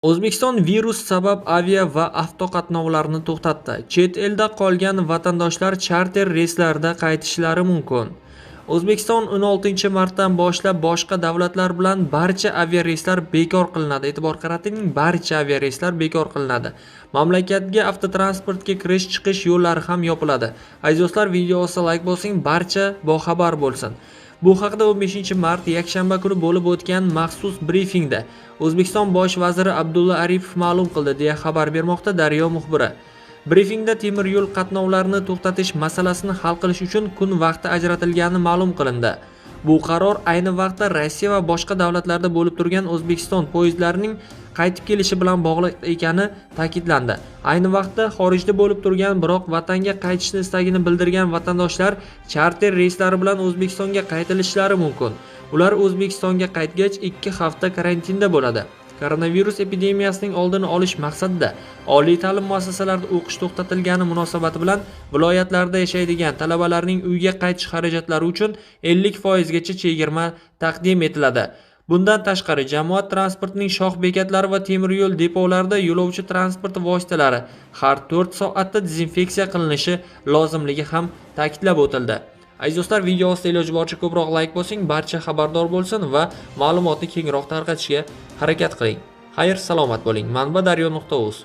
O'zbekiston virus sabab avia va avtoqatnovlarni to'xtatdi. Chet elda qolgan vatandoshlar charter reyslarda qaytishlari mumkin. O'zbekiston 16-martdan boshlab boshqa davlatlar bilan barcha aviareyslar bekor qilinadi. E'tibor qarating, barcha aviareyslar bekor qilinadi. Mamlakatga avtotransportga kirish-chiqish yo'llari ham yopiladi. Aziz do'stlar, videoga like bosing, barcha boxabar bo'lsin. Bu haqda 15-mart yakshanba kuni bo'lib o'tgan maxsus brifingda O'zbekiston bosh vaziri Abdulla Aripov ma'lum qildi, deya xabar bermoqda Daryo muxbiri. Brifingda temir yo'l qatnovlarini to'xtatish masalasini hal qilish uchun kun vaqti ajratilgani ma'lum qilindi. Bu qaror ayni vaqtda Rossiya va boshqa davlatlarda bo'lib turgan O'zbekiston poyezdlarining qaytib kelishi bilan bog'liq ekani ta'kidlandi. Ayni vaqtda xorijda bo'lib turgan, biroq vatanga qaytishni istagini bildirgan vatandoshlar charter reyslari bilan O'zbekistonga qaytilishlari mumkin. Ular O'zbekistonga qaytgach 2 hafta karantinda bo'ladi. Koronavirus epidemiyasining oldini olish maqsadida oliy ta'lim muassasalarida o'qish to'xtatilgani munosabati bilan viloyatlarda yashaydigan talabalarning uyga qaytish xarajatlari uchun 50% gacha chegirma taqdim etiladi. Bundan tashqari, jamoat transportining shoh bekatlari va temir yo'l depolarida yo'lovchi transporti vositalari har 4 soatda dezinfeksiya qilinishi lozimligi ham ta'kidlab o'tildi. Aziz do'stlar, video ostida iloji boricha ko'proq like bosing, barcha xabardor bo'lsin va ma'lumotni kengroq tarqatishga harakat qiling. Xayr, salomat bo'ling. Manba daryo.uz